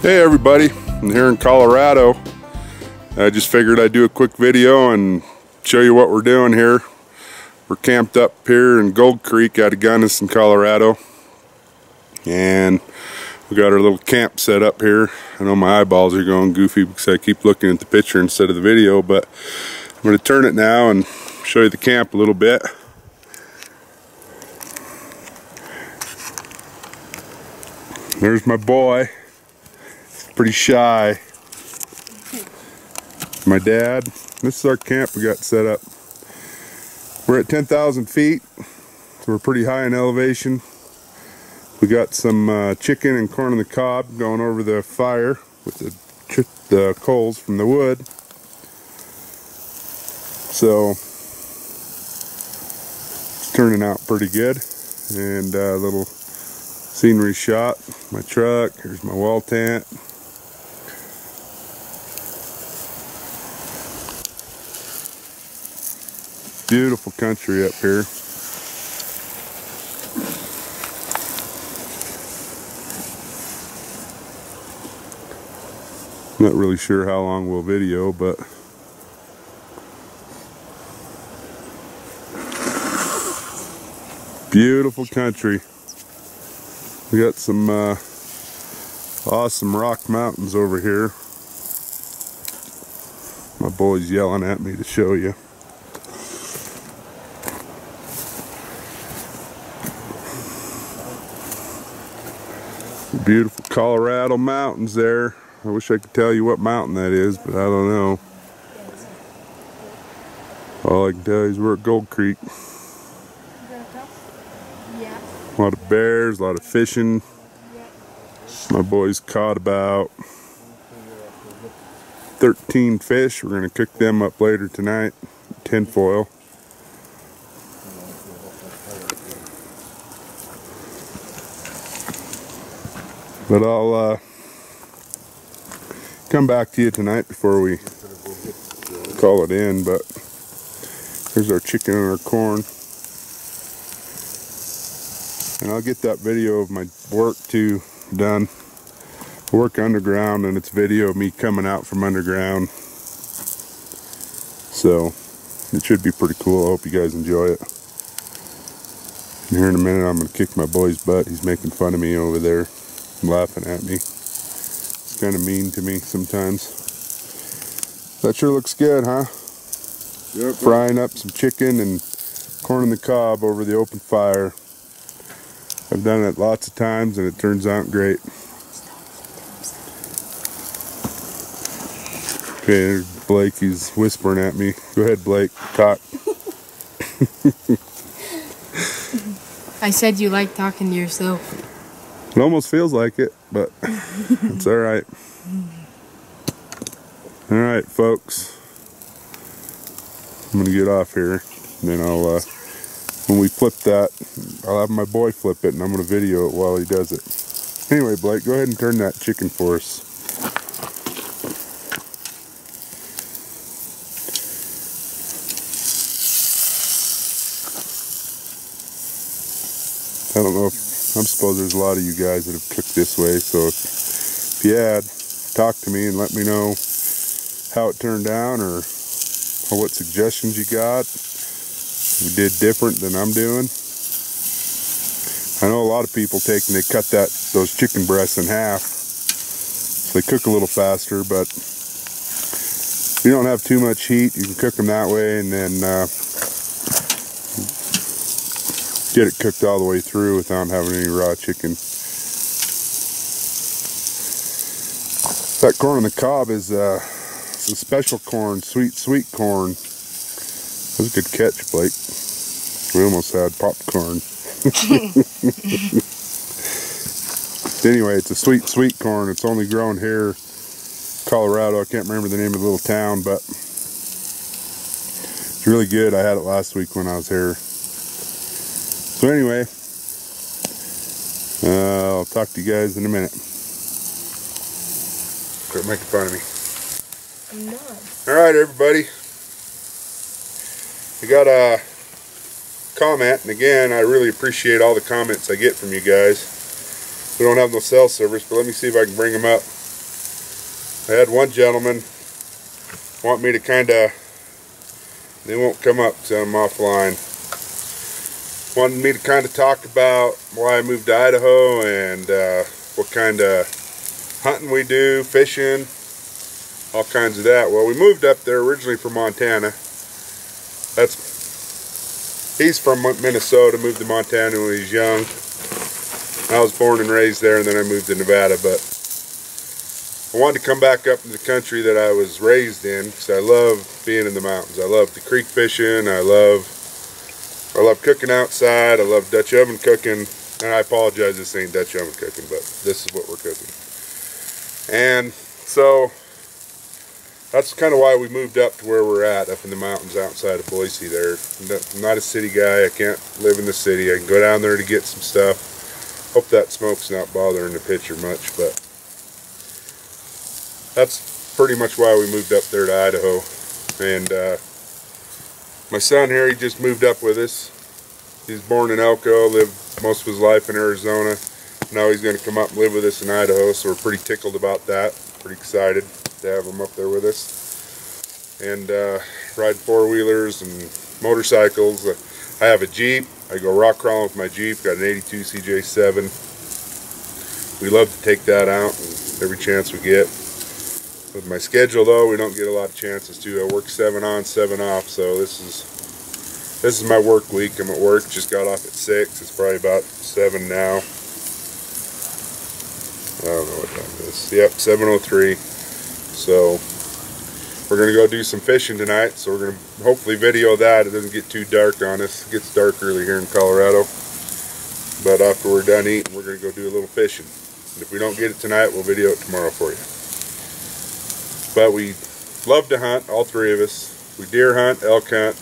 Hey everybody, I'm here in Colorado. I just figured I'd do a quick video and show you what we're doing here. We're camped up here in Gold Creek out of Gunnison, Colorado. And we got our little camp set up here. I know my eyeballs are going goofy because I keep looking at the picture instead of the video, but I'm going to turn it now and show you the camp a little bit. There's my boy. Pretty shy. My dad. This is our camp we got set up. We're at 10,000 feet, so we're pretty high in elevation. We got some chicken and corn on the cob going over the fire with the coals from the wood. So it's turning out pretty good. And a little scenery shot. My truck. Here's my wall tent. Beautiful country up here. Not really sure how long we'll video, but beautiful country. We got some awesome rock mountains over here. My boy's yelling at me to show you. Beautiful Colorado mountains there. I wish I could tell you what mountain that is, but I don't know. All I can tell you is we're at Gold Creek. A lot of bears, a lot of fishing. My boys caught about 13 fish. We're going to cook them up later tonight. Tin foil. But I'll come back to you tonight before we call it in. But here's our chicken and our corn. And I'll get that video of my work too done. I work underground, and it's video of me coming out from underground. So it should be pretty cool. I hope you guys enjoy it. And here in a minute I'm going to kick my boy's butt. He's making fun of me over there, laughing at me. It's kind of mean to me sometimes. That sure looks good, huh? Yep. Frying up some chicken and corn on the cob over the open fire. I've done it lots of times and it turns out great. Okay, there's Blake. He's whispering at me. Go ahead, Blake. Talk. I said you like talking to yourself. It almost feels like it, but it's alright. Alright, folks. I'm going to get off here. And then I'll, when we flip that, I'll have my boy flip it, and I'm going to video it while he does it. Anyway, Blake, go ahead and turn that chicken for us. I don't know if, I suppose there's a lot of you guys that have cooked this way, so if you had, talk to me and let me know how it turned out or what suggestions you got. You did different than I'm doing. I know a lot of people take and they cut those chicken breasts in half so they cook a little faster, but if you don't have too much heat, you can cook them that way and then get it cooked all the way through without having any raw chicken. That corn on the cob is a special corn, sweet corn. That was a good catch, Blake. We almost had popcorn. Anyway, it's a sweet corn. It's only grown here, Colorado. I can't remember the name of the little town, but it's really good. I had it last week when I was here. So anyway, I'll talk to you guys in a minute. Quit making fun of me. I'm not. Alright, everybody. We got a comment, and again, I really appreciate all the comments I get from you guys. We don't have no cell service, but let me see if I can bring them up. I had one gentleman want me to they won't come up so I'm offline. Wanted me to kind of talk about why I moved to Idaho and what kind of hunting we do, fishing, all kinds of that. Well, we moved up there originally from Montana. He's from Minnesota, moved to Montana when he was young. I was born and raised there, and then I moved to Nevada, but I wanted to come back up to the country that I was raised in because I love being in the mountains. I love the creek fishing. I love cooking outside. I love Dutch oven cooking. And I apologize, this ain't Dutch oven cooking, but this is what we're cooking. And so that's kind of why we moved up to where we're at, up in the mountains outside of Boise there. I'm not a city guy. I can't live in the city. I can go down there to get some stuff. Hope that smoke's not bothering the picture much, but that's pretty much why we moved up there to Idaho. And my son here, he just moved up with us. He's born in Elko, lived most of his life in Arizona. Now he's going to come up and live with us in Idaho, so we're pretty tickled about that. Pretty excited to have him up there with us. And ride four-wheelers and motorcycles. I have a Jeep. I go rock crawling with my Jeep. Got an 82 CJ7. We love to take that out every chance we get. With my schedule though, we don't get a lot of chances to. I work 7 on, 7 off, so this is my work week. I'm at work, just got off at 6. It's probably about 7 now. I don't know what time it is. Yep, 7:03. So we're gonna go do some fishing tonight. So we're gonna hopefully video that. It doesn't get too dark on us. It gets dark early here in Colorado. But after we're done eating, we're gonna go do a little fishing. And if we don't get it tonight, we'll video it tomorrow for you. But we love to hunt, all three of us. We deer hunt, elk hunt,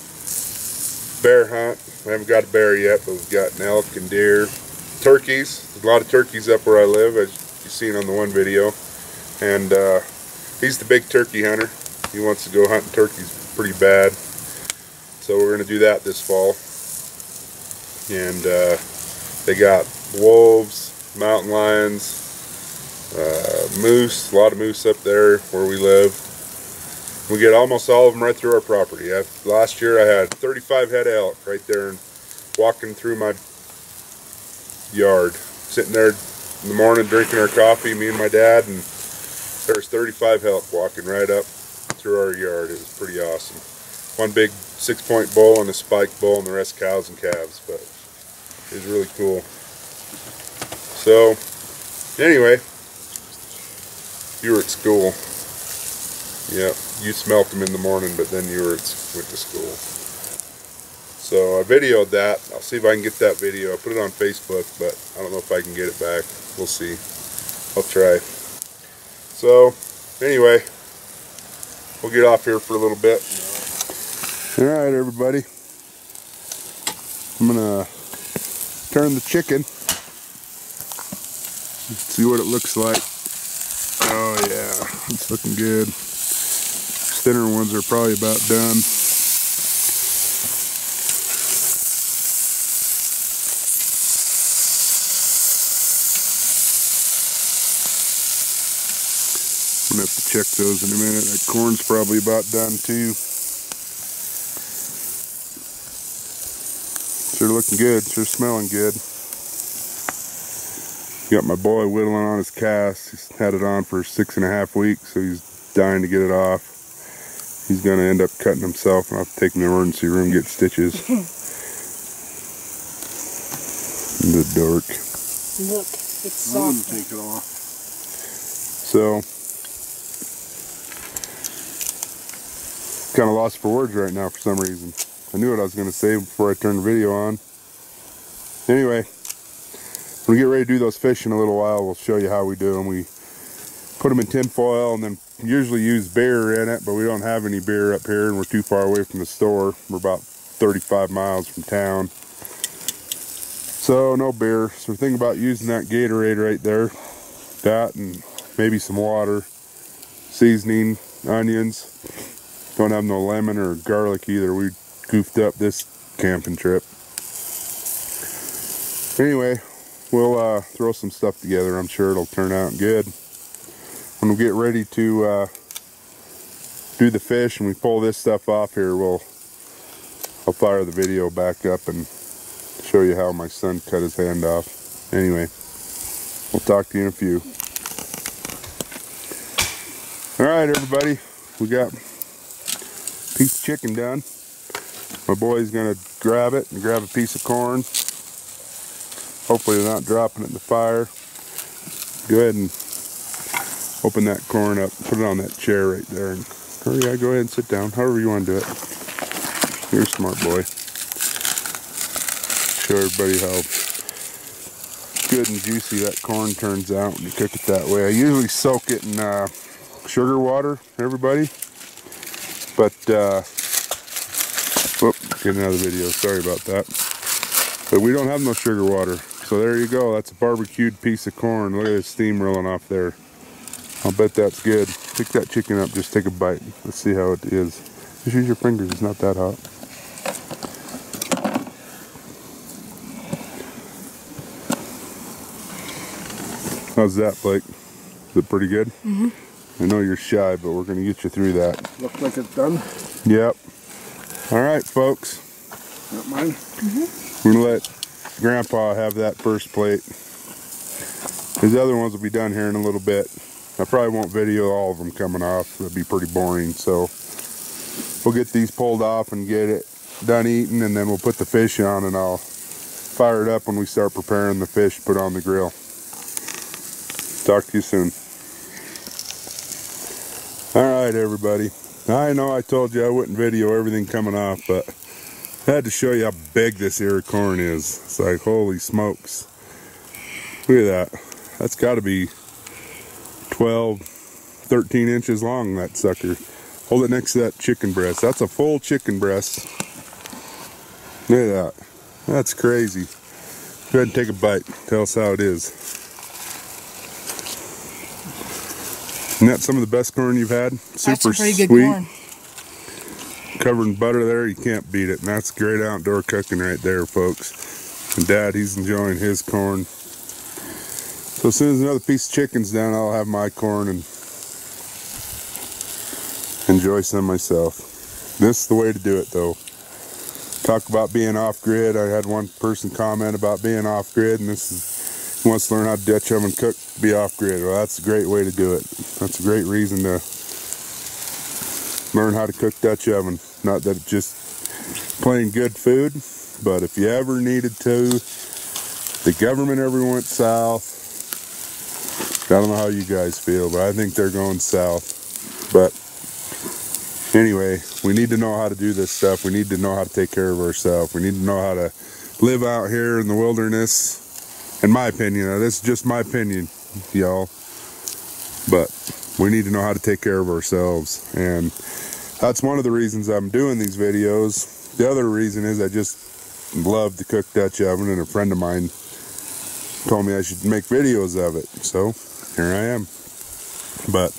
bear hunt. We haven't got a bear yet, but we've got an elk and deer. Turkeys. There's a lot of turkeys up where I live, as you've seen on the one video. And he's the big turkey hunter. He wants to go hunting turkeys pretty bad. So we're going to do that this fall. And they got wolves, mountain lions, moose, a lot of moose up there where we live. We get almost all of them right through our property. Last year I had 35 head of elk right there and walking through my yard. Sitting there in the morning drinking our coffee, me and my dad, and there's 35 elk walking right up through our yard. It was pretty awesome. One big 6-point bull and a spiked bull and the rest cows and calves, but it was really cool. So anyway, you were at school. Yeah, you smelt them in the morning, but then you went to school. So I videoed that. I'll see if I can get that video. I put it on Facebook, but I don't know if I can get it back. We'll see. I'll try. So anyway, we'll get off here for a little bit. Alright everybody. I'm gonna turn the chicken. Let's see what it looks like. Oh yeah, it's looking good. Thinner ones are probably about done. I'm gonna have to check those in a minute. That corn's probably about done too. Sure looking good, sure smelling good. Got my boy whittling on his cast. He's had it on for 6.5 weeks, so he's dying to get it off. He's gonna end up cutting himself, and I'll have to take him to the emergency room and get stitches. The dork. Look, it's soft. Take it off. So, kind of lost for words right now for some reason. I knew what I was gonna say before I turned the video on. Anyway, when we get ready to do those fish in a little while, we'll show you how we do them. We put them in tin foil and then usually use beer in it, but we don't have any beer up here and we're too far away from the store. We're about 35 miles from town. So no beer. So we're thinking about using that Gatorade right there. That and maybe some water, seasoning, onions. Don't have no lemon or garlic either. We goofed up this camping trip. Anyway, we'll throw some stuff together. I'm sure it'll turn out good. when we get ready to do the fish and we pull this stuff off here, I'll fire the video back up and show you how my son cut his hand off. Anyway, we'll talk to you in a few. Alright everybody, we got a piece of chicken done. My boy's gonna grab it and grab a piece of corn. Hopefully they're not dropping it in the fire. Go ahead and open that corn up, put it on that chair right there, and yeah, go ahead and sit down, however you want to do it. You're a smart boy. Show everybody how good and juicy that corn turns out when you cook it that way. I usually soak it in sugar water, everybody, but whoop, get another video, sorry about that. But we don't have no sugar water, so there you go. That's a barbecued piece of corn. Look at the steam rolling off there. I'll bet that's good. Pick that chicken up, just take a bite. Let's see how it is. Just use your fingers, it's not that hot. How's that, Blake? Is it pretty good? Mm-hmm. I know you're shy, but we're going to get you through that. Looks like it's done. Yep. Alright, folks. Not mine? Mm-hmm. We're going to let Grandpa have that first plate. His other ones will be done here in a little bit. I probably won't video all of them coming off. It'll be pretty boring. So we'll get these pulled off and get it done eating, and then we'll put the fish on, and I'll fire it up when we start preparing the fish to put on the grill. Talk to you soon. Alright everybody. I know I told you I wouldn't video everything coming off, but I had to show you how big this ear of corn is. It's like, holy smokes. Look at that. That's got to be 12, 13 inches long, that sucker. Hold it next to that chicken breast. That's a full chicken breast. Look at that. That's crazy. Go ahead and take a bite. Tell us how it is. Isn't that some of the best corn you've had? Super That's a pretty good sweet. corn. Covered in butter there, you can't beat it. And that's great outdoor cooking right there, folks. And Dad, he's enjoying his corn. So as soon as another piece of chicken's done, I'll have my corn and enjoy some myself. This is the way to do it, though. Talk about being off-grid. I had one person comment about being off-grid, and this is, he wants to learn how to Dutch oven cook, be off-grid. Well, that's a great way to do it. That's a great reason to learn how to cook Dutch oven. Not that it's just plain good food, but if you ever needed to, the government ever went south, I don't know how you guys feel, but I think they're going south. But anyway, we need to know how to do this stuff. We need to know how to take care of ourselves. We need to know how to live out here in the wilderness. In my opinion, now this is just my opinion, y'all. But we need to know how to take care of ourselves. And that's one of the reasons I'm doing these videos. The other reason is I just love to cook Dutch oven, and a friend of mine told me I should make videos of it. So here I am. But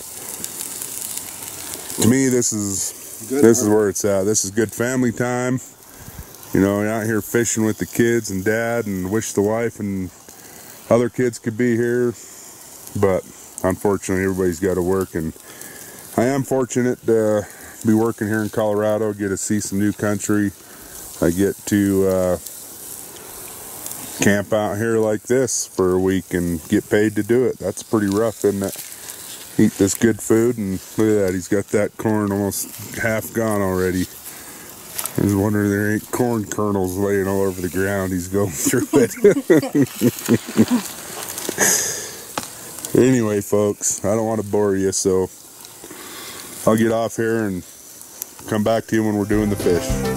to me, this is where it's at. This is good family time. You know, out here fishing with the kids and Dad, and wish the wife and other kids could be here. But unfortunately, everybody's got to work, and I am fortunate to be working here in Colorado, get to see some new country. I get to camp out here like this for a week and get paid to do it. That's pretty rough, isn't it? Eat this good food, and look at that, he's got that corn almost half gone already. I was wondering, there ain't corn kernels laying all over the ground. He's going through it. Anyway, folks, I don't want to bore you, so I'll get off here and come back to you when we're doing the fish.